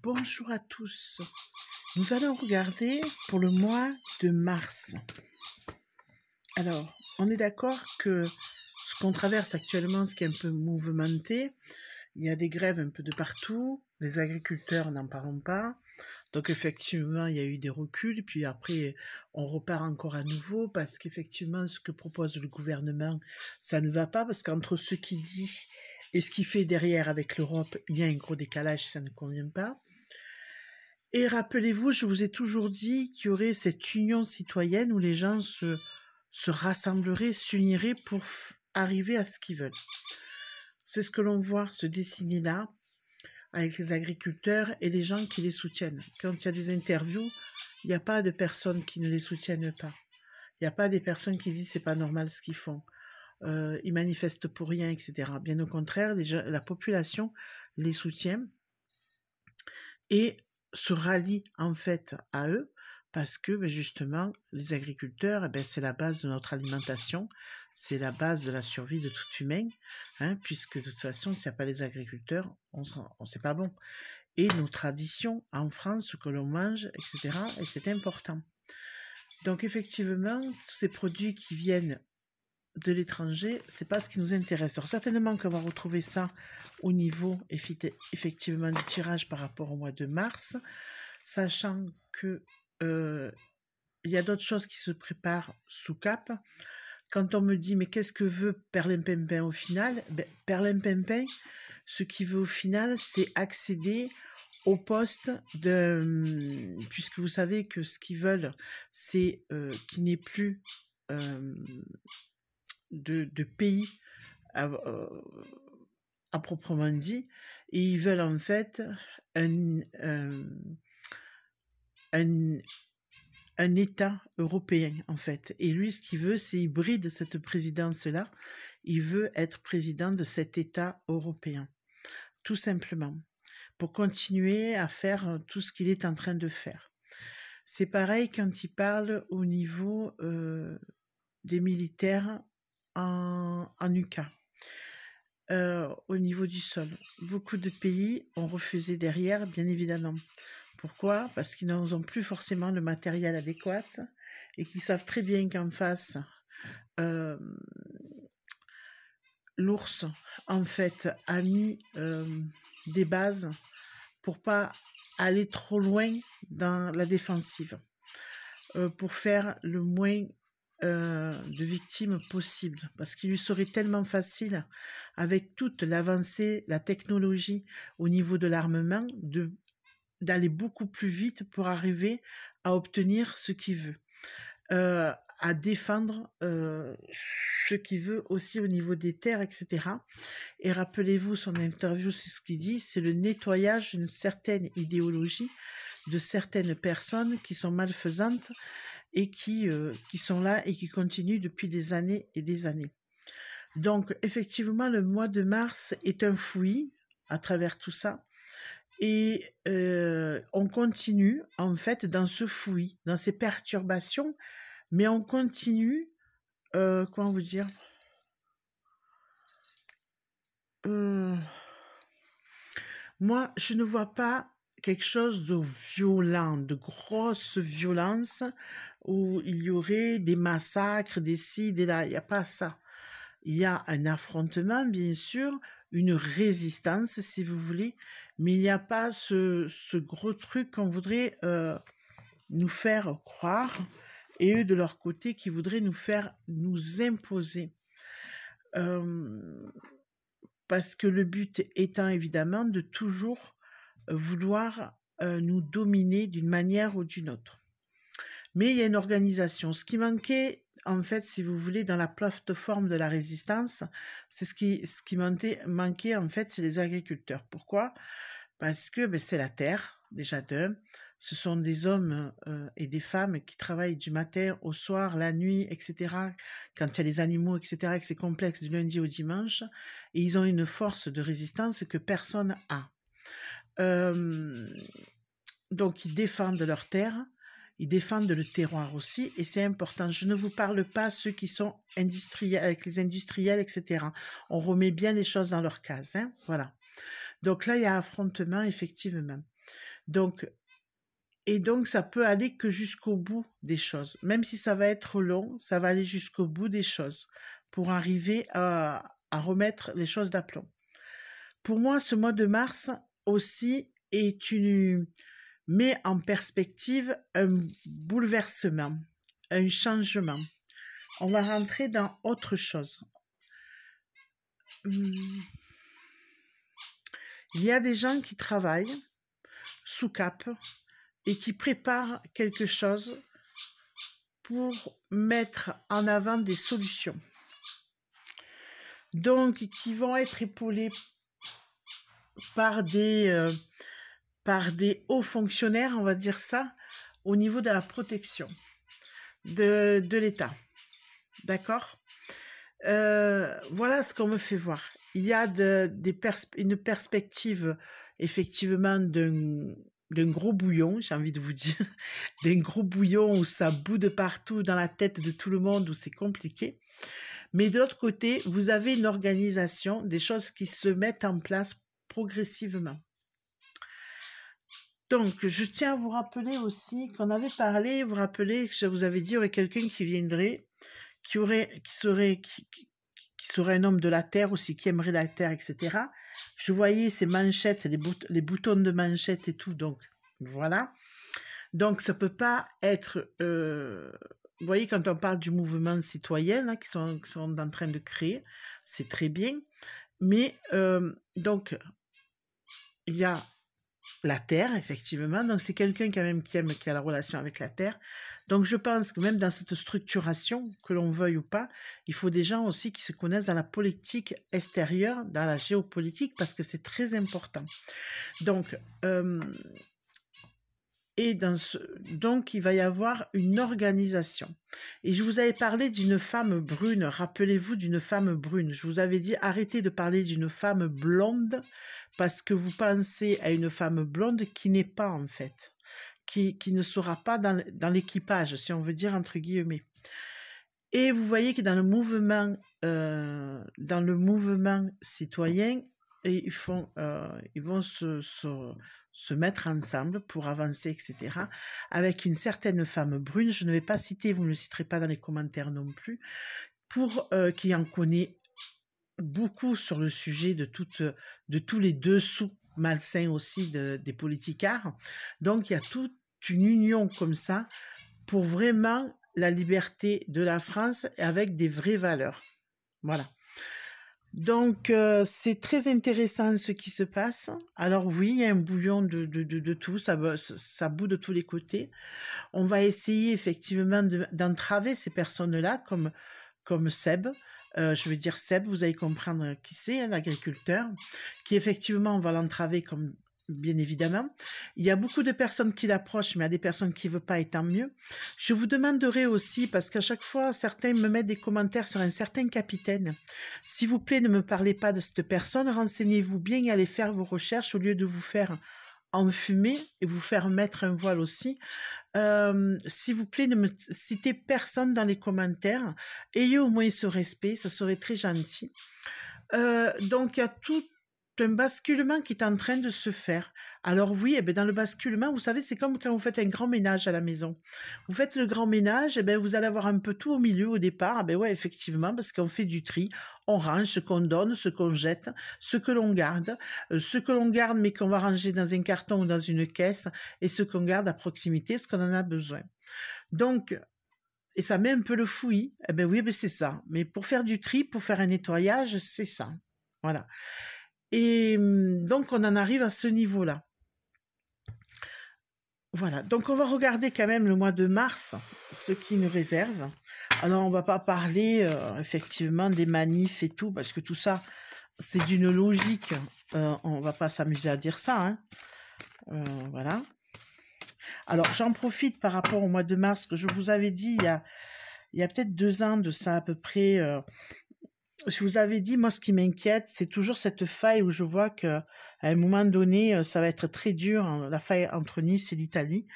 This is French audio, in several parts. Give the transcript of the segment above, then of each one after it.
Bonjour à tous. Nous allons regarder pour le mois de mars. Alors, on est d'accord que ce qu'on traverse actuellement, ce qui est un peu mouvementé, il y a des grèves un peu de partout, les agriculteurs n'en parlons pas. Donc effectivement, il y a eu des reculs, puis après, on repart encore à nouveau, parce qu'effectivement, ce que propose le gouvernement, ça ne va pas, parce qu'entre ce qu'il dit et ce qu'il fait derrière avec l'Europe, il y a un gros décalage, ça ne convient pas. Et rappelez-vous, je vous ai toujours dit qu'il y aurait cette union citoyenne où les gens se rassembleraient, s'uniraient pour arriver à ce qu'ils veulent. C'est ce que l'on voit se dessiner là, avec les agriculteurs et les gens qui les soutiennent. Quand il y a des interviews, il n'y a pas de personnes qui ne les soutiennent pas. Il n'y a pas des personnes qui disent c'est pas normal ce qu'ils font. Ils manifestent pour rien, etc. Bien au contraire, la population les soutient et se rallie en fait à eux parce que justement les agriculteurs, c'est la base de notre alimentation, c'est la base de la survie de tout humain, puisque de toute façon s'il n'y a pas les agriculteurs, c'est pas bon. Et nos traditions en France, ce que l'on mange, etc. Et c'est important. Donc effectivement, tous ces produits qui viennent de l'étranger, c'est pas ce qui nous intéresse. Alors certainement qu'on va retrouver ça au niveau effectivement du tirage par rapport au mois de mars, sachant que il y a d'autres choses qui se préparent sous cap. Quand on me dit mais qu'est-ce que veut Perlimpinpin au final, Perlimpinpin, ce qu'il veut au final, c'est accéder au poste de, puisque vous savez que ce qu'ils veulent, c'est qu'il n'y ait plus de pays à proprement dit, et ils veulent en fait un État européen en fait. Et lui, ce qu'il veut, c'est il bride cette présidence-là. Il veut être président de cet État européen, tout simplement, pour continuer à faire tout ce qu'il est en train de faire. C'est pareil quand il parle au niveau des militaires en UK. Au niveau du sol, beaucoup de pays ont refusé derrière, bien évidemment. Pourquoi? Parce qu'ils n'ont plus forcément le matériel adéquat et qu'ils savent très bien qu'en face, l'ours, en fait, a mis des bases pour pas aller trop loin dans la défensive, pour faire le moins de victimes possible, parce qu'il lui serait tellement facile, avec toute l'avancée, la technologie au niveau de l'armement, d'aller beaucoup plus vite pour arriver à obtenir ce qu'il veut, à défendre ce qu'il veut aussi au niveau des terres, etc. Et rappelez-vous, son interview, c'est ce qu'il dit, c'est le nettoyage d'une certaine idéologie, de certaines personnes qui sont malfaisantes et qui sont là et qui continuent depuis des années et des années. Donc, effectivement, le mois de mars est un fouillis à travers tout ça. Et on continue, en fait, dans ce fouillis, dans ces perturbations, mais on continue, comment vous dire, moi, je ne vois pas quelque chose de violent, de grosse violence, où il y aurait des massacres, des ci, des là. Il n'y a pas ça. Il y a un affrontement, bien sûr, une résistance, si vous voulez, mais il n'y a pas ce gros truc qu'on voudrait nous faire croire, et eux, de leur côté, qui voudraient nous imposer. Parce que le but étant évidemment de toujours vouloir nous dominer d'une manière ou d'une autre. Mais il y a une organisation. Ce qui manquait, en fait, si vous voulez, dans la plateforme de la résistance, c'est ce qui manquait, en fait, c'est les agriculteurs. Pourquoi? Parce que c'est la terre, déjà d'un. Ce sont des hommes et des femmes qui travaillent du matin au soir, la nuit, etc. Quand il y a les animaux, etc., et que c'est complexe du lundi au dimanche. Et ils ont une force de résistance que personne n'a. Donc, ils défendent leur terre. Ils défendent le terroir aussi, et c'est important. Je ne vous parle pas ceux qui sont industriels, avec les industriels, etc. On remet bien les choses dans leur case, voilà. Donc là, il y a affrontement, effectivement. Donc, et donc, ça peut aller que jusqu'au bout des choses. Même si ça va être long, ça va aller jusqu'au bout des choses pour arriver à remettre les choses d'aplomb. Pour moi, ce mois de mars aussi met en perspective un bouleversement, un changement. On va rentrer dans autre chose. Il y a des gens qui travaillent sous cap et qui préparent quelque chose pour mettre en avant des solutions. Donc, qui vont être épaulés par des hauts fonctionnaires, on va dire ça, au niveau de la protection de l'État. D'accord ? Voilà ce qu'on me fait voir. Il y a une perspective, effectivement, d'un gros bouillon, j'ai envie de vous dire, d'un gros bouillon où ça bout de partout dans la tête de tout le monde, où c'est compliqué. Mais de l'autre côté, vous avez une organisation, des choses qui se mettent en place progressivement. Donc, je tiens à vous rappeler aussi qu'on avait parlé, vous rappelez que je vous avais dit, il y aurait quelqu'un qui viendrait, qui serait un homme de la terre aussi, qui aimerait la terre, etc. Je voyais ces manchettes, les boutons de manchettes et tout, donc voilà. Donc, ça peut pas être... vous voyez, quand on parle du mouvement citoyen, là, qui sont en train de créer, c'est très bien. Mais, donc, il y a la terre, effectivement. Donc, c'est quelqu'un quand même qui a la relation avec la terre. Donc, je pense que même dans cette structuration, que l'on veuille ou pas, il faut des gens aussi qui se connaissent dans la politique extérieure, dans la géopolitique, parce que c'est très important. Donc, donc, il va y avoir une organisation. Et je vous avais parlé d'une femme brune. Rappelez-vous d'une femme brune. Je vous avais dit, arrêtez de parler d'une femme blonde parce que vous pensez à une femme blonde qui n'est pas, en fait. Qui ne sera pas dans l'équipage, si on veut dire, entre guillemets. Et vous voyez que dans le mouvement citoyen, ils vont se mettre ensemble pour avancer, etc. Avec une certaine femme brune, je ne vais pas citer, vous ne le citerez pas dans les commentaires non plus, qui en connaît beaucoup sur le sujet de tous les dessous malsains aussi des politicards. Donc, il y a toute une union comme ça pour vraiment la liberté de la France avec des vraies valeurs. Voilà. Donc, c'est très intéressant ce qui se passe. Alors oui, il y a un bouillon de tout, ça bout de tous les côtés. On va essayer effectivement d'entraver ces personnes-là, comme Seb. Je veux dire Seb, vous allez comprendre qui c'est, hein, l'agriculteur, qui effectivement, on va l'entraver comme... Bien évidemment. Il y a beaucoup de personnes qui l'approchent, mais il y a des personnes qui ne veulent pas, et tant mieux. Je vous demanderai aussi, parce qu'à chaque fois, certains me mettent des commentaires sur un certain capitaine. S'il vous plaît, ne me parlez pas de cette personne, renseignez-vous bien et allez faire vos recherches au lieu de vous faire enfumer et vous faire mettre un voile aussi. S'il vous plaît, ne me citez personne dans les commentaires. Ayez au moins ce respect, ça serait très gentil. Donc, il y a tout un basculement qui est en train de se faire. Alors oui, dans le basculement, vous savez, c'est comme quand vous faites un grand ménage à la maison. Vous faites le grand ménage, vous allez avoir un peu tout au milieu au départ. Ouais, effectivement, parce qu'on fait du tri. On range ce qu'on donne, ce qu'on jette, ce que l'on garde, mais qu'on va ranger dans un carton ou dans une caisse, et ce qu'on garde à proximité, parce qu'on en a besoin. Donc, et ça met un peu le fouillis. Oui, c'est ça. Mais pour faire du tri, pour faire un nettoyage, c'est ça. Voilà. Et donc, on en arrive à ce niveau-là. Voilà. Donc, on va regarder quand même le mois de mars, ce qui nous réserve. Alors, on ne va pas parler, effectivement, des manifs et tout, parce que tout ça, c'est d'une logique. On ne va pas s'amuser à dire ça. Hein. Voilà. Alors, j'en profite par rapport au mois de mars, que je vous avais dit, il y a peut-être 2 ans de ça à peu près... je vous avais dit, moi, ce qui m'inquiète, c'est toujours cette faille où je vois qu'à un moment donné, ça va être très dur, hein, la faille entre Nice et l'Italie.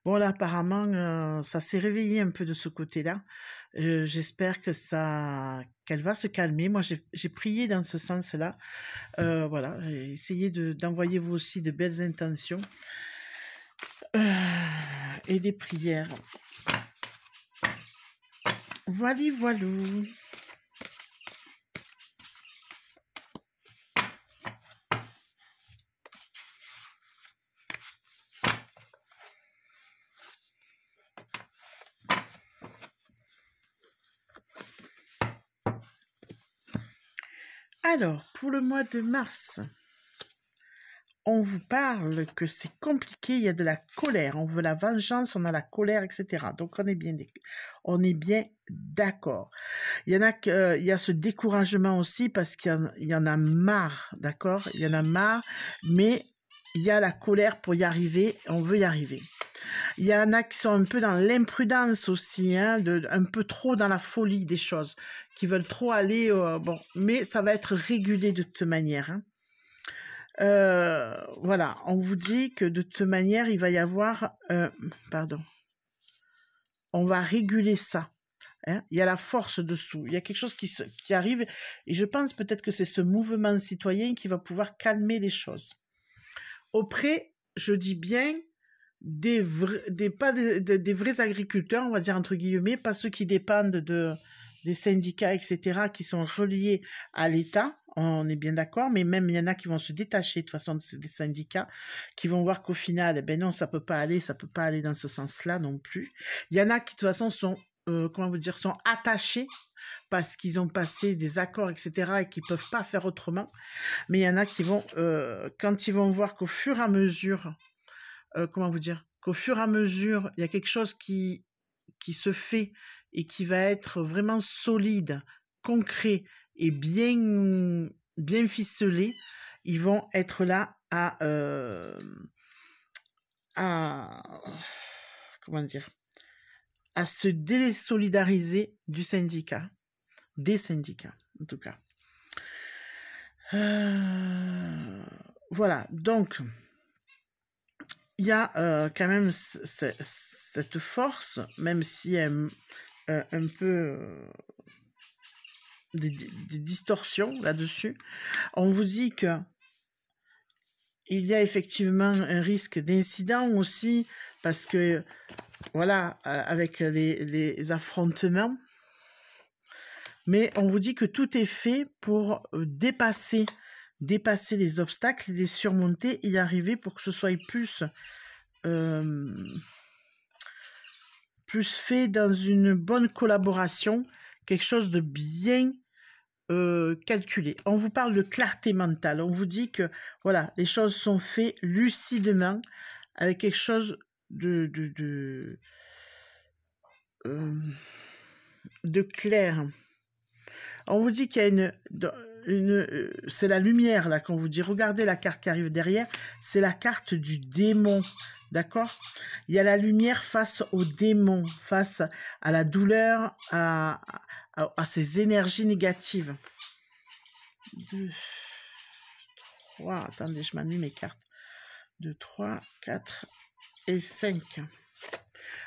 Bon, là, apparemment, ça s'est réveillé un peu de ce côté-là. J'espère qu'elle va se calmer. Moi, j'ai prié dans ce sens-là. Voilà, essayez d'envoyer vous aussi de belles intentions. Et des prières. Voilà, voilou. Alors, pour le mois de mars, on vous parle que c'est compliqué, il y a de la colère, on veut la vengeance, on a la colère, etc. Donc, on est bien d'accord. Il y en a il y a ce découragement aussi parce qu'il y en a marre, d'accord? Il y en a marre, mais il y a la colère pour y arriver, on veut y arriver. Il y en a qui sont un peu dans l'imprudence aussi, hein, un peu trop dans la folie des choses, qui veulent trop aller, bon, mais ça va être régulé de toute manière. Hein. Voilà, on vous dit que de toute manière, il va y avoir, pardon, on va réguler ça. Hein. Il y a la force dessous, il y a quelque chose qui arrive, et je pense peut-être que c'est ce mouvement citoyen qui va pouvoir calmer les choses. Auprès, je dis bien, des vrais agriculteurs, on va dire entre guillemets, pas ceux qui dépendent des syndicats, etc., qui sont reliés à l'État, on est bien d'accord, mais même il y en a qui vont se détacher de toute façon des syndicats, qui vont voir qu'au final, eh ben non, ça peut pas aller dans ce sens-là non plus. Il y en a qui de toute façon sont, comment vous dire, sont attachés parce qu'ils ont passé des accords, etc., et qui peuvent pas faire autrement. Mais il y en a qui vont, quand ils vont voir qu'au fur et à mesure, comment vous dire, qu'au fur et à mesure, il y a quelque chose qui se fait et qui va être vraiment solide, concret et bien ficelé, ils vont être là à comment dire, à se désolidariser du syndicat, des syndicats en tout cas. Voilà, donc il y a quand même cette force, même si elle un peu des distorsions là-dessus. On vous dit que il y a effectivement un risque d'incident aussi, parce que, voilà, avec les affrontements, mais on vous dit que tout est fait pour dépasser les obstacles, les surmonter, y arriver pour que ce soit plus fait dans une bonne collaboration, quelque chose de bien calculé. On vous parle de clarté mentale. On vous dit que voilà, les choses sont faites lucidement, avec quelque chose de clair. On vous dit qu'il y a c'est la lumière là qu'on vous dit. Regardez la carte qui arrive derrière. C'est la carte du démon. D'accord? Il y a la lumière face au démon, face à la douleur, à ces énergies négatives. 2, 3, attendez, je m'ennuie mes cartes. 2, 3, 4 et 5.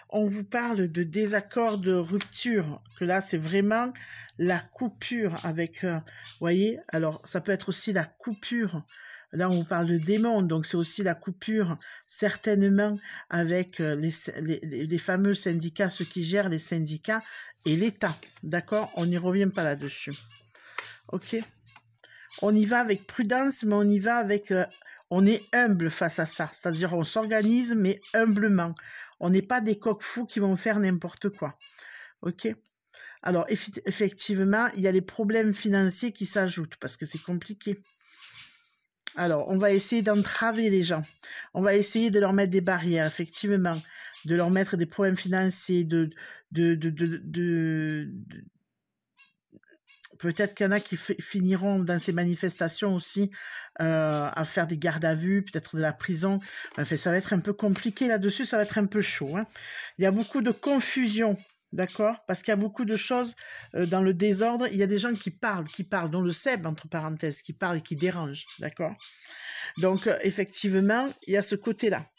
On vous parle de désaccord, de rupture, que là c'est vraiment la coupure avec, vous voyez, alors ça peut être aussi la coupure. Là, on vous parle de démon, donc c'est aussi la coupure, certainement, avec les fameux syndicats, ceux qui gèrent les syndicats, et l'État, d'accord? On n'y revient pas là-dessus. Ok? On y va avec prudence, mais on y va avec... on est humble face à ça, c'est-à-dire on s'organise, mais humblement. On n'est pas des coqs fous qui vont faire n'importe quoi. Ok? Alors, effectivement, il y a les problèmes financiers qui s'ajoutent, parce que c'est compliqué. Alors, on va essayer d'entraver les gens. On va essayer de leur mettre des barrières, effectivement, de leur mettre des problèmes financiers, peut-être qu'il y en a qui finiront dans ces manifestations aussi à faire des gardes à vue, peut-être de la prison. Enfin, ça va être un peu compliqué là-dessus, ça va être un peu chaud. Hein. Il y a beaucoup de confusion. D'accord? Parce qu'il y a beaucoup de choses dans le désordre. Il y a des gens qui parlent, dont le Seb, entre parenthèses, qui parlent et qui dérangent. D'accord? Donc, effectivement, il y a ce côté-là.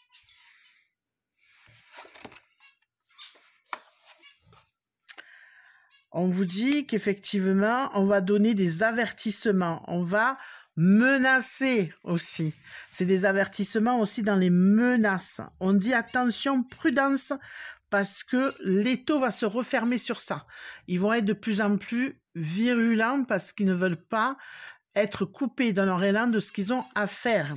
On vous dit qu'effectivement, on va donner des avertissements. On va menacés aussi. C'est des avertissements aussi dans les menaces. On dit attention, prudence, parce que l'étau va se refermer sur ça. Ils vont être de plus en plus virulents parce qu'ils ne veulent pas être coupés dans leur élan de ce qu'ils ont à faire.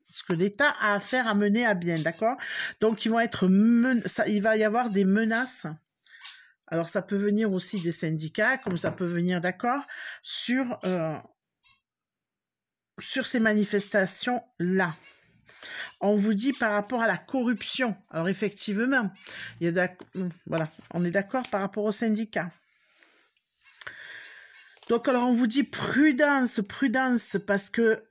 Ce que l'État a à faire, à mener à bien, d'accord? Donc, ils vont être il va y avoir des menaces. Alors, ça peut venir aussi des syndicats, comme ça peut venir, d'accord, sur ces manifestations-là. On vous dit par rapport à la corruption. Alors, effectivement, voilà, on est d'accord par rapport aux syndicats. Donc, alors, on vous dit prudence, prudence, parce que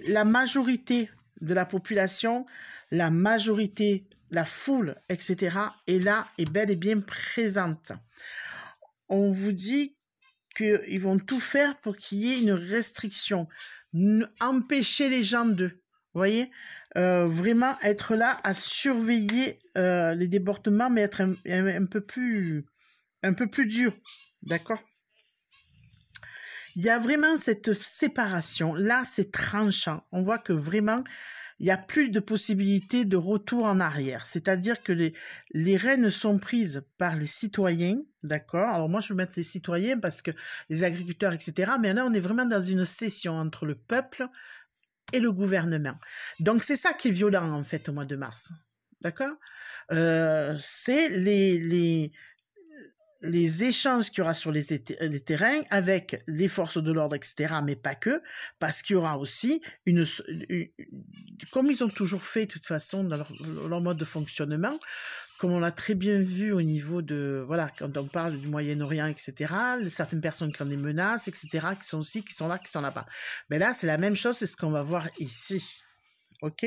la majorité de la population, la majorité, la foule, etc., est là, est bel et bien présente. On vous dit qu'ils vont tout faire pour qu'il y ait une restriction, empêcher les gens de, vous voyez, vraiment être là à surveiller les débordements, mais être un peu plus dur, d'accord? Il y a vraiment cette séparation. Là, c'est tranchant. On voit que vraiment, il n'y a plus de possibilité de retour en arrière. C'est-à-dire que les rênes sont prises par les citoyens, d'accord? Alors moi, je vais mettre les citoyens parce que les agriculteurs, etc. Mais là, on est vraiment dans une scission entre le peuple et le gouvernement. Donc, c'est ça qui est violent, en fait, au mois de mars. D'accord? C'est les échanges qu'il y aura sur les terrains avec les forces de l'ordre, etc., mais pas que, parce qu'il y aura aussi comme ils ont toujours fait, de toute façon, dans leur mode de fonctionnement, comme on l'a très bien vu au niveau de, voilà, quand on parle du Moyen-Orient, etc., certaines personnes qui ont des menaces, etc., qui sont là, qui sont là-bas. Mais là, c'est la même chose, c'est ce qu'on va voir ici. OK?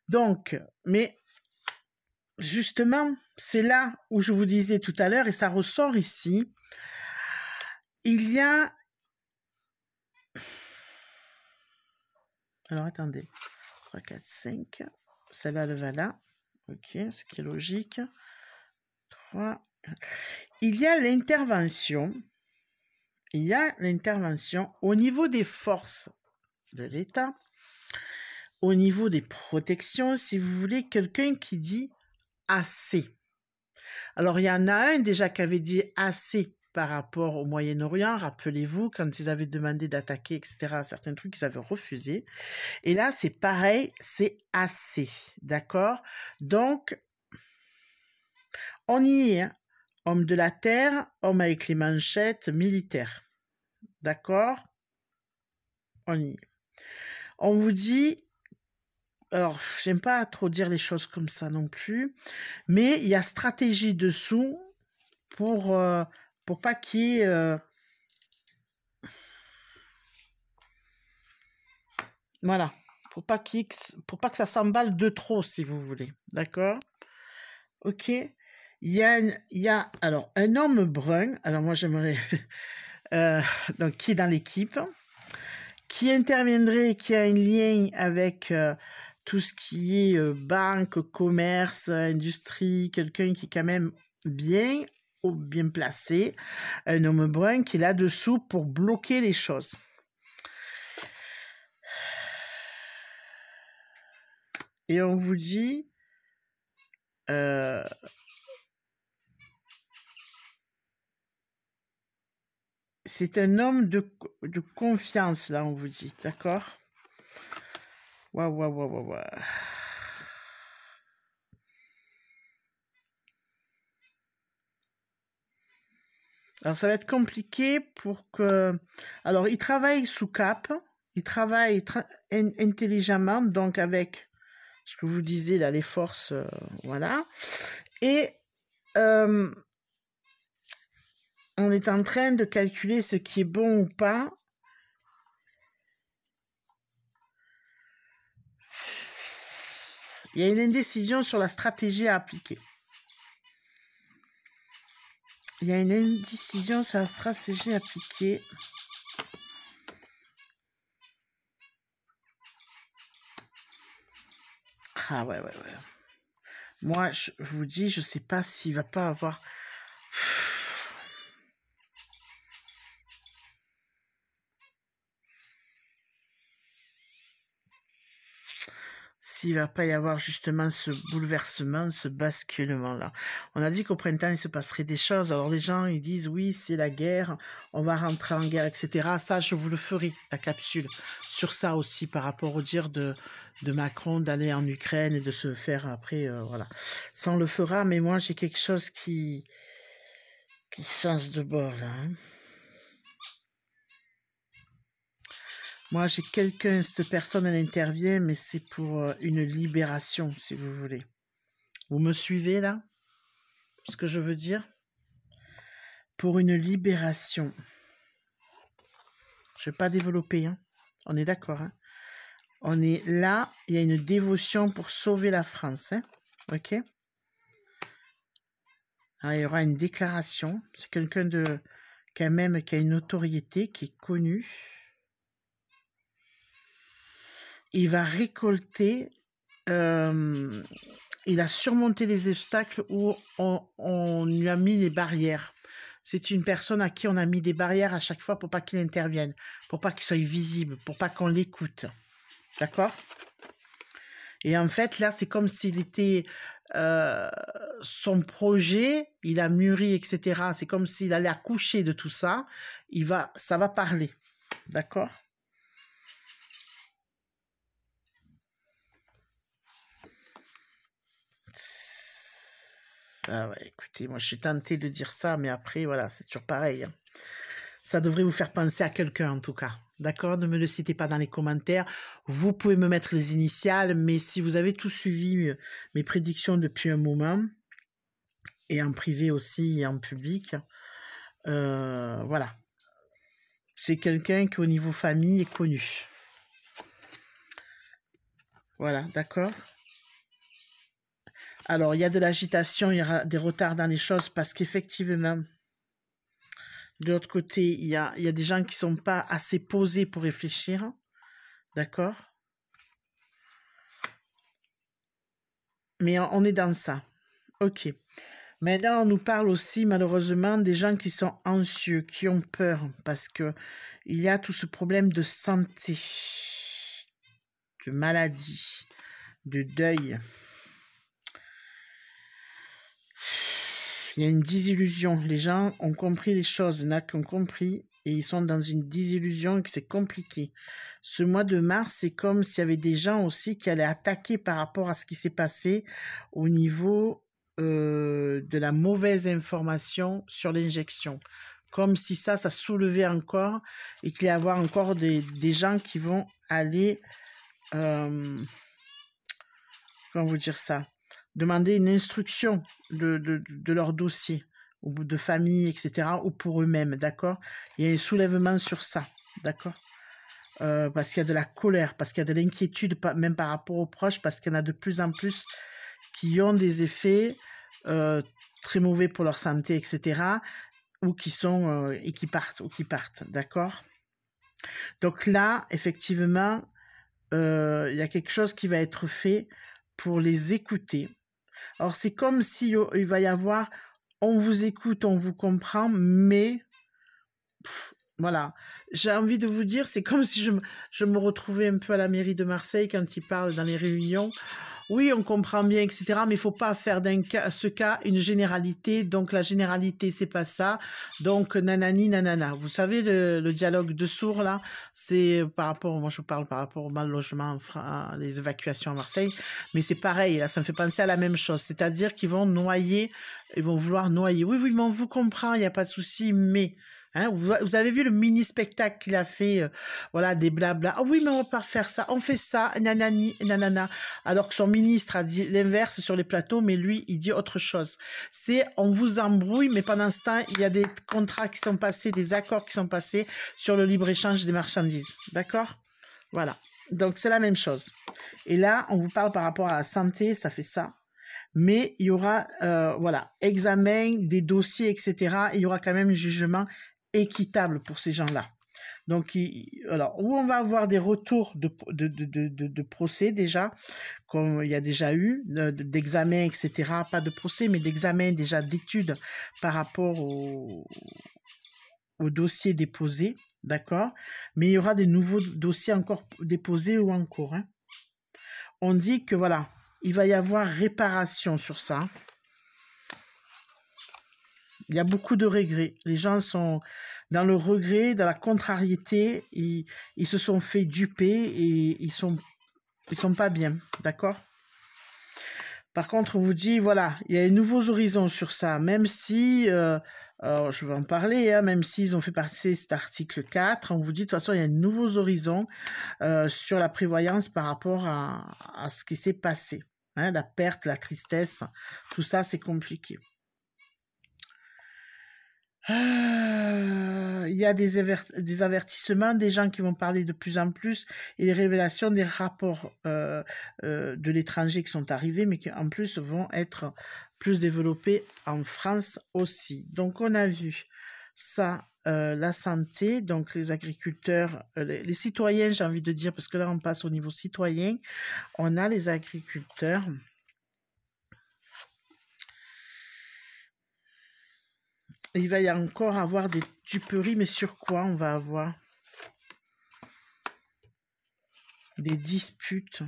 Donc, mais justement, c'est là où je vous disais tout à l'heure, et ça ressort ici, il y a... Alors, attendez. 3, 4, 5. Celle-là, le va là. OK, ce qui est logique. 3. Il y a l'intervention. Il y a l'intervention au niveau des forces de l'État, au niveau des protections, si vous voulez, quelqu'un qui dit assez. Alors, il y en a un déjà qui avait dit assez par rapport au Moyen-Orient. Rappelez-vous, quand ils avaient demandé d'attaquer, etc., certains trucs, ils avaient refusé. Et là, c'est pareil, c'est assez. D'accord? Donc, on y est. Hein. Homme de la terre, homme avec les manchettes, militaire. D'accord? On y est. On vous dit... Alors, j'aime pas trop dire les choses comme ça non plus, mais il y a stratégie dessous pour pas qu'il y ait... voilà, pour pas que ça s'emballe de trop, si vous voulez. D'accord? OK? Il y a alors un homme brun, alors moi j'aimerais... donc, qui est dans l'équipe, qui interviendrait, qui a un lien avec... tout ce qui est banque, commerce, industrie, quelqu'un qui est quand même bien placé, un homme brun qui est là-dessous pour bloquer les choses. Et on vous dit... c'est un homme de confiance, là, on vous dit, d'accord? Waouh. Alors, ça va être compliqué pour que... Alors, il travaille sous cap, il travaille intelligemment, donc avec ce que vous disiez, là, les forces, voilà. Et on est en train de calculer ce qui est bon ou pas. Il y a une indécision sur la stratégie à appliquer. Il y a une indécision sur la stratégie appliquée. Ah ouais. Moi, je vous dis, je sais pas s'il va pas avoir... s'il va pas y avoir justement ce bouleversement, ce basculement-là. On a dit qu'au printemps, il se passerait des choses. Alors les gens, ils disent, oui, c'est la guerre, on va rentrer en guerre, etc. Ça, je vous le ferai, la capsule, sur ça aussi, par rapport au dire de Macron d'aller en Ukraine et de se faire après, voilà. Ça, on le fera, mais moi, j'ai quelque chose qui change de bord, là. Hein. Moi, j'ai quelqu'un, cette personne, elle intervient, mais c'est pour une libération, si vous voulez. Vous me suivez, là? Ce que je veux dire? Pour une libération. Je ne vais pas développer, hein. On est d'accord, hein? On est là, il y a une dévotion pour sauver la France, hein? Ok? Alors, il y aura une déclaration. C'est quelqu'un de, quand même, qui a une notoriété, qui est connu. Il va récolter, il a surmonté les obstacles où on lui a mis les barrières. C'est une personne à qui on a mis des barrières à chaque fois pour pas qu'il intervienne, pour pas qu'il soit visible, pour pas qu'on l'écoute. D'accord? Et en fait, là, c'est comme s'il était... son projet, il a mûri, etc. C'est comme s'il allait accoucher de tout ça. Ça va parler. D'accord? Ah ouais, écoutez, moi je suis tentée de dire ça, mais après, voilà, c'est toujours pareil. Hein. Ça devrait vous faire penser à quelqu'un en tout cas. D'accord? Ne me le citez pas dans les commentaires. Vous pouvez me mettre les initiales, mais si vous avez tout suivi mes prédictions depuis un moment, et en privé aussi et en public, voilà. C'est quelqu'un qui au niveau famille est connu. Voilà, d'accord? Alors, il y a de l'agitation, il y aura des retards dans les choses parce qu'effectivement, de l'autre côté, il y a des gens qui ne sont pas assez posés pour réfléchir. D'accord? Mais on est dans ça. Ok. Maintenant, on nous parle aussi, malheureusement, des gens qui sont anxieux, qui ont peur, parce que il y a tout ce problème de santé, de maladie, de deuil. Il y a une désillusion. Les gens ont compris les choses, il y en a qui ont compris, et ils sont dans une désillusion et que c'est compliqué. Ce mois de mars, c'est comme s'il y avait des gens aussi qui allaient attaquer par rapport à ce qui s'est passé au niveau de la mauvaise information sur l'injection. Comme si ça soulevait encore et qu'il y allait y avoir encore des gens qui vont aller... comment vous dire ça? Demander une instruction de leur dossier, ou de famille, etc., ou pour eux-mêmes, d'accord? Il y a un soulèvement sur ça, d'accord? Parce qu'il y a de la colère, parce qu'il y a de l'inquiétude, même par rapport aux proches, parce qu'il y en a de plus en plus qui ont des effets très mauvais pour leur santé, etc., ou qui sont et qui partent, d'accord? Donc là, effectivement, il y a quelque chose qui va être fait pour les écouter. Alors, c'est comme si il va y avoir, on vous écoute, on vous comprend, mais voilà. J'ai envie de vous dire, c'est comme si je me retrouvais un peu à la mairie de Marseille quand ils parlent dans les réunions. Oui, on comprend bien, etc. Mais il ne faut pas faire ce cas une généralité. Donc, la généralité, c'est pas ça. Donc, nanani, nanana. Vous savez, le dialogue de sourds, là, c'est par rapport, moi je parle par rapport au mal logement, les évacuations à Marseille. Mais c'est pareil, là, ça me fait penser à la même chose. C'est-à-dire qu'ils vont noyer, ils vont vouloir noyer. Oui, mais on vous comprend, il n'y a pas de souci, mais... Hein, vous avez vu le mini-spectacle qu'il a fait, voilà, des blabla. Ah oui, mais on va pas faire ça, on fait ça, nanani, nanana. Alors que son ministre a dit l'inverse sur les plateaux, mais lui, il dit autre chose. C'est, on vous embrouille, mais pendant ce temps, il y a des contrats qui sont passés, des accords qui sont passés sur le libre-échange des marchandises. D'accord? Voilà. Donc, c'est la même chose. Et là, on vous parle par rapport à la santé, ça fait ça. Mais il y aura, voilà, examen des dossiers, etc. Il y aura quand même un jugement équitable pour ces gens-là. Donc, alors, où on va avoir des retours de procès déjà, comme il y a déjà eu, d'examen, etc. Pas de procès, mais d'examen déjà d'études par rapport au dossier déposé, d'accord? Mais il y aura des nouveaux dossiers encore déposés ou en cours. Hein. on dit que voilà, il va y avoir réparation sur ça. Il y a beaucoup de regrets. Les gens sont dans le regret, dans la contrariété. Ils se sont fait duper et ils sont pas bien, d'accord? Par contre, on vous dit, voilà, il y a de nouveaux horizons sur ça, même si, alors je vais en parler, hein, même s'ils ont fait passer cet article 4, on vous dit, de toute façon, il y a de nouveaux horizons sur la prévoyance par rapport à ce qui s'est passé. Hein, la perte, la tristesse, tout ça, c'est compliqué. Il y a des avertissements, des gens qui vont parler de plus en plus et les révélations des rapports de l'étranger qui sont arrivés, mais qui en plus vont être plus développés en France aussi. Donc on a vu ça, la santé, donc les agriculteurs, les citoyens, j'ai envie de dire, parce que là on passe au niveau citoyen, on a les agriculteurs. Il va y encore avoir des duperies, mais sur quoi on va avoir des disputes?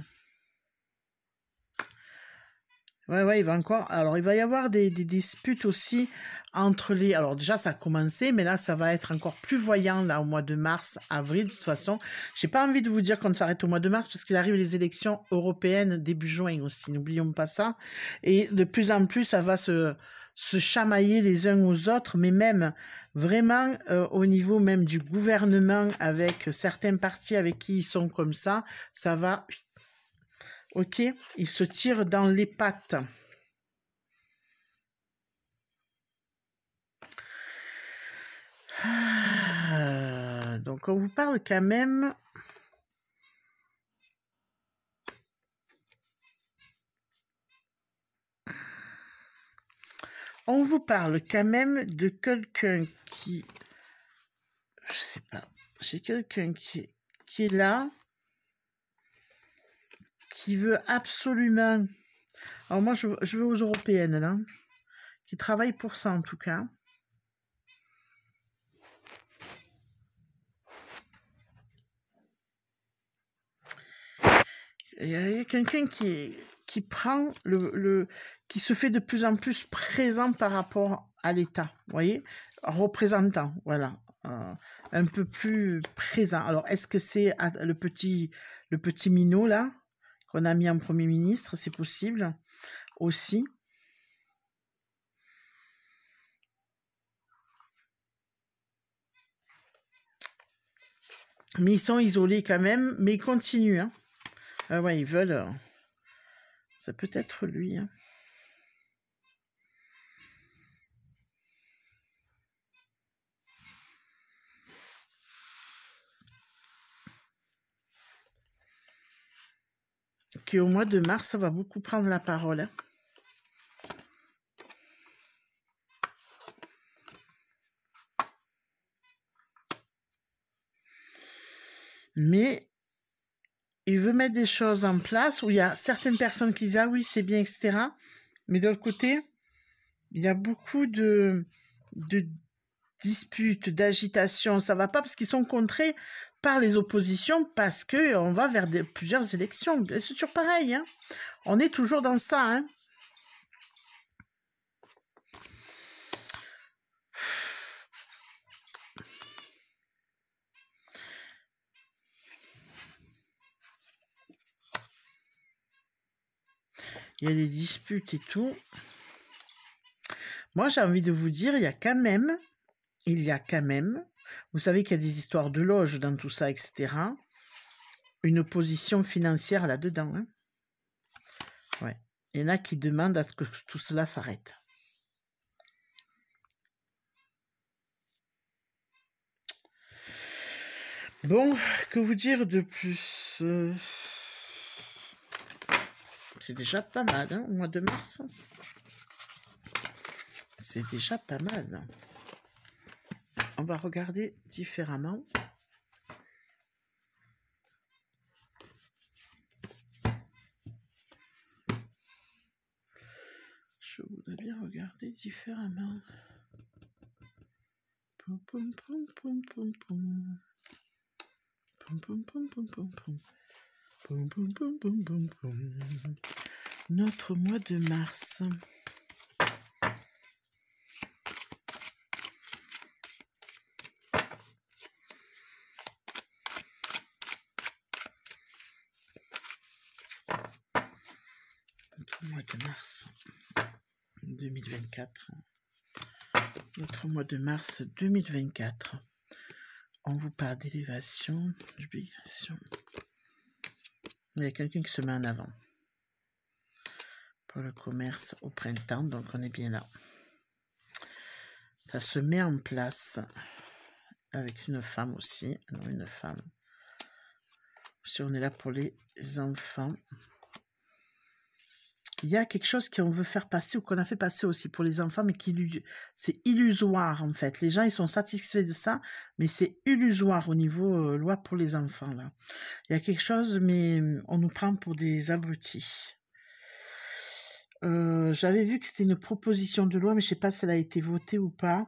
Ouais, il va encore... Alors, il va y avoir des disputes aussi entre les... Alors, déjà, ça a commencé, mais là, ça va être encore plus voyant, là, au mois de mars, avril. De toute façon, j'ai pas envie de vous dire qu'on s'arrête au mois de mars, parce qu'il arrive les élections européennes début juin aussi. N'oublions pas ça. Et de plus en plus, ça va se chamailler les uns aux autres, mais même vraiment au niveau même du gouvernement, avec certains partis avec qui ils sont comme ça va... Ok, ils se tirent dans les pattes. Donc on vous parle quand même... On vous parle quand même de quelqu'un qui... Je sais pas. J'ai quelqu'un qui est là, qui veut absolument... Alors moi, je veux aux européennes, là, qui travaillent pour ça, en tout cas. Il y a quelqu'un qui prend qui se fait de plus en plus présent par rapport à l'État, vous voyez, représentant, voilà, un peu plus présent. Alors, est-ce que c'est le petit minot, là, qu'on a mis en Premier ministre? C'est possible aussi. Mais ils sont isolés quand même, mais ils continuent, hein. Ah ouais, ils veulent... ça peut être lui, hein. Qui au mois de mars, ça va beaucoup prendre la parole, hein. Mais il veut mettre des choses en place où il y a certaines personnes qui disent « Ah oui, c'est bien, etc. » Mais de l'autre côté, il y a beaucoup de disputes, d'agitation. Ça ne va pas parce qu'ils sont contrés par les oppositions parce qu'on va vers plusieurs élections. C'est toujours pareil, hein. On est toujours dans ça, hein. Il y a des disputes et tout. Moi, j'ai envie de vous dire, il y a quand même, vous savez qu'il y a des histoires de loges dans tout ça, etc. Une opposition financière là-dedans, hein. Ouais. Il y en a qui demandent à ce que tout cela s'arrête. Bon, que vous dire de plus? C'est déjà pas mal, hein, au mois de mars. C'est déjà pas mal. On va regarder différemment. Je voudrais bien regarder différemment. Poum, poum, poum, poum, poum, poum. Poum, poum, poum, poum, poum, poum. Boum, boum, boum, boum, boum, boum. Notre mois de mars. Notre mois de mars 2024. Notre mois de mars 2024. On vous parle d'élévation, d'obligation. Il y a quelqu'un qui se met en avant. Pour le commerce au printemps, donc on est bien là. Ça se met en place avec une femme aussi. Non, une femme. Si on est là pour les enfants. Il y a quelque chose qu'on veut faire passer ou qu'on a fait passer aussi pour les enfants, mais qui c'est illusoire en fait. Les gens ils sont satisfaits de ça, mais c'est illusoire au niveau loi pour les enfants là. Il y a quelque chose, mais on nous prend pour des abrutis. J'avais vu que c'était une proposition de loi, mais je sais pas si elle a été votée ou pas.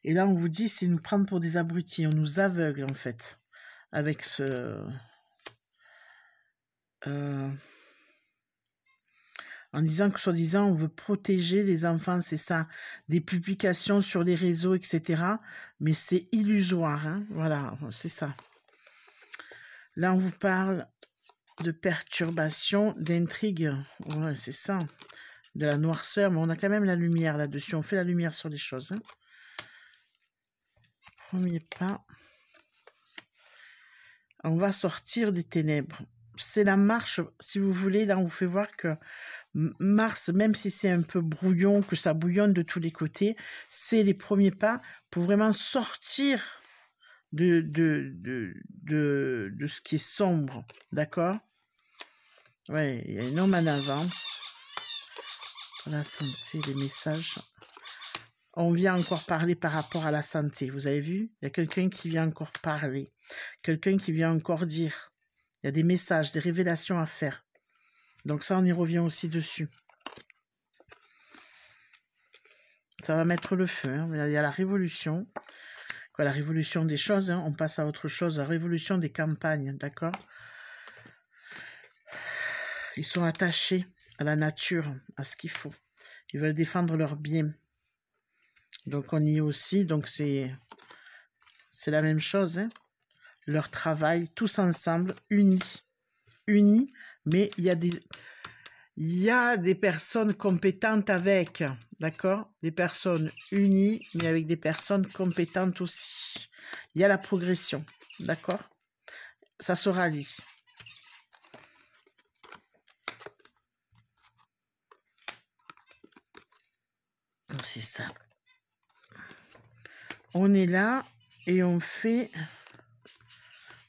Et là on vous dit c'est nous prendre pour des abrutis, on nous aveugle en fait avec ce en disant que soi-disant on veut protéger les enfants, c'est ça, des publications sur les réseaux, etc. Mais c'est illusoire, hein, voilà, c'est ça. Là, on vous parle de perturbation, d'intrigue, ouais, c'est ça, de la noirceur, mais on a quand même la lumière là-dessus, on fait la lumière sur les choses. Hein. Premier pas, on va sortir des ténèbres. C'est la marche, si vous voulez, là on vous fait voir que Mars, même si c'est un peu brouillon, que ça bouillonne de tous les côtés, c'est les premiers pas pour vraiment sortir de ce qui est sombre, d'accord? Ouais, il y a un homme en avant. Pour la santé, les messages. On vient encore parler par rapport à la santé, vous avez vu? Il y a quelqu'un qui vient encore parler, quelqu'un qui vient encore dire. Il y a des messages, des révélations à faire. Donc ça, on y revient aussi dessus. Ça va mettre le feu. Hein. Il y a la révolution. Quoi, la révolution des choses. Hein. On passe à autre chose. La révolution des campagnes. D'accord? Ils sont attachés à la nature, à ce qu'il faut. Ils veulent défendre leurs biens. Donc on y est aussi. Donc c'est la même chose. Hein. Leur travail, tous ensemble, unis. Unis, mais il y a des personnes compétentes avec, d'accord? Des personnes unies, mais avec des personnes compétentes aussi. Il y a la progression, d'accord? Ça se rallie. C'est ça. On est là et on fait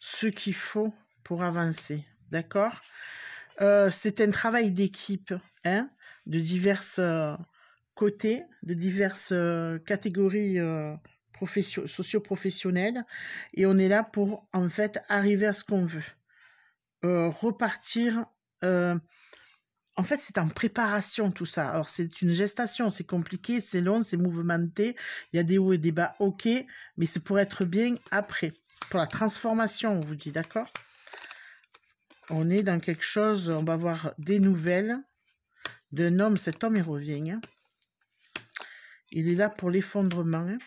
ce qu'il faut pour avancer, d'accord? C'est un travail d'équipe, hein, de diverses côtés, de diverses catégories socio-professionnelles, et on est là pour en fait arriver à ce qu'on veut. Repartir. En fait, c'est en préparation tout ça. Alors, c'est une gestation, c'est compliqué, c'est long, c'est mouvementé. Il y a des hauts et des bas, ok, mais c'est pour être bien après. Pour la transformation, on vous dit, d'accord? On est dans quelque chose, on va voir des nouvelles d'un homme. Cet homme, il revient. Hein. Il est là pour l'effondrement. Hein.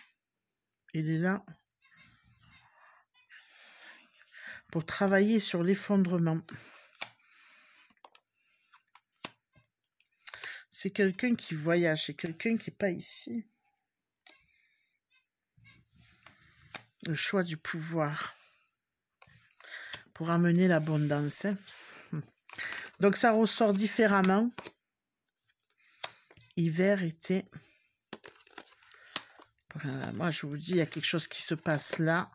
Il est là pour travailler sur l'effondrement. C'est quelqu'un qui voyage, c'est quelqu'un qui n'est pas ici. Le choix du pouvoir pour amener l'abondance. Hein. Donc ça ressort différemment. Hiver, été. Voilà, moi je vous dis, il y a quelque chose qui se passe là.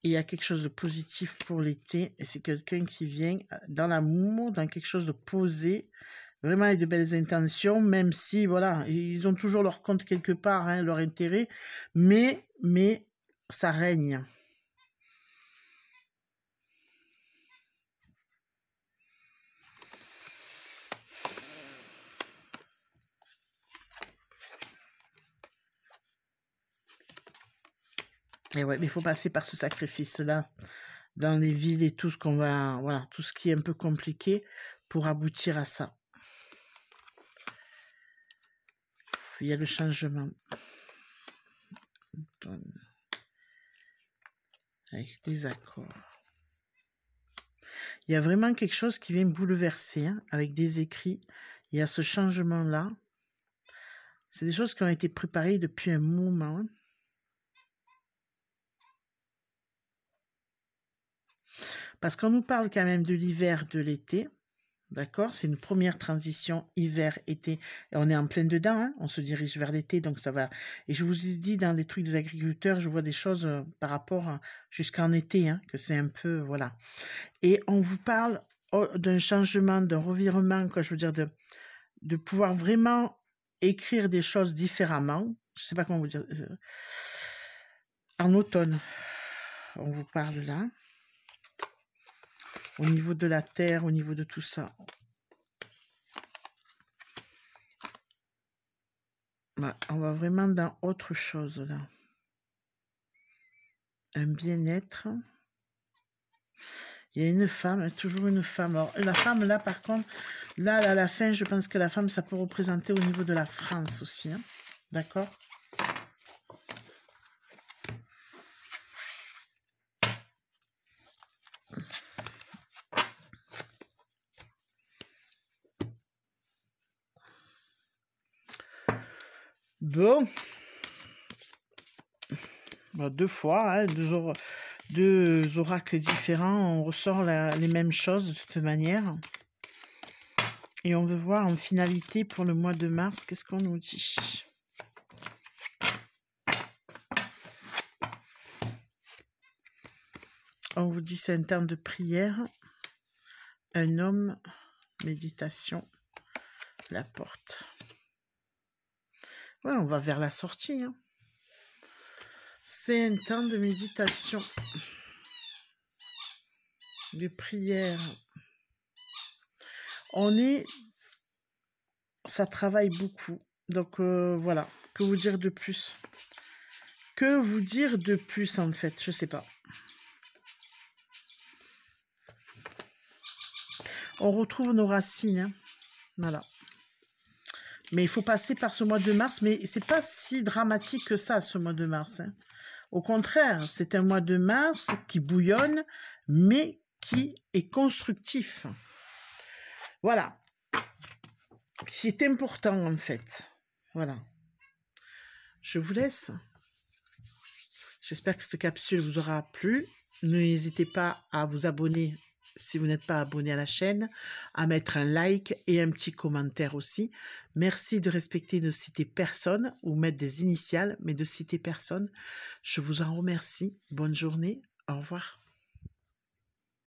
Et il y a quelque chose de positif pour l'été. Et c'est quelqu'un qui vient dans l'amour, dans quelque chose de posé. Vraiment avec de belles intentions, même si, voilà, ils ont toujours leur compte quelque part, hein, leur intérêt. Mais ça règne. Et ouais, mais il faut passer par ce sacrifice-là. dans les villes et tout ce qu'on va, voilà, tout ce qui est un peu compliqué pour aboutir à ça. Il y a le changement. Avec des accords. Il y a vraiment quelque chose qui vient bouleverser, hein, avec des écrits. Il y a ce changement-là. C'est des choses qui ont été préparées depuis un moment. Parce qu'on nous parle quand même de l'hiver, de l'été. D'accord? C'est une première transition hiver-été. Et on est en plein dedans, hein? On se dirige vers l'été, donc ça va. Et je vous ai dit, dans des trucs des agriculteurs, je vois des choses par rapport jusqu'en été, hein, que c'est un peu, voilà. Et on vous parle d'un changement, d'un revirement, quoi, je veux dire, de pouvoir vraiment écrire des choses différemment. Je sais pas comment vous dire. En automne, on vous parle là. Au niveau de la terre, au niveau de tout ça. Bah, on va vraiment dans autre chose là. Un bien-être. Il y a une femme, toujours une femme. Alors, la femme là, par contre, là, à la fin, je pense que la femme, ça peut représenter au niveau de la France aussi. Hein. D'accord? Bon. Bon, deux fois, hein, deux oracles différents. On ressort les mêmes choses de toute manière. Et on veut voir en finalité pour le mois de mars, qu'est-ce qu'on nous dit? On vous dit c'est un temps de prière. Un homme, méditation, la porte. Ouais, on va vers la sortie. Hein. C'est un temps de méditation, de prière. Ça travaille beaucoup. Donc voilà, que vous dire de plus? Que vous dire de plus en fait? Je sais pas. On retrouve nos racines. Hein. Voilà. Mais il faut passer par ce mois de mars. Mais c'est pas si dramatique que ça, ce mois de mars. Hein. Au contraire, c'est un mois de mars qui bouillonne, mais qui est constructif. Voilà. C'est important, en fait. Voilà. Je vous laisse. J'espère que cette capsule vous aura plu. N'hésitez pas à vous abonner si vous n'êtes pas abonné à la chaîne, à mettre un like et un petit commentaire aussi. Merci de respecter, de citer personne ou mettre des initiales, mais de citer personne. Je vous en remercie. Bonne journée. Au revoir.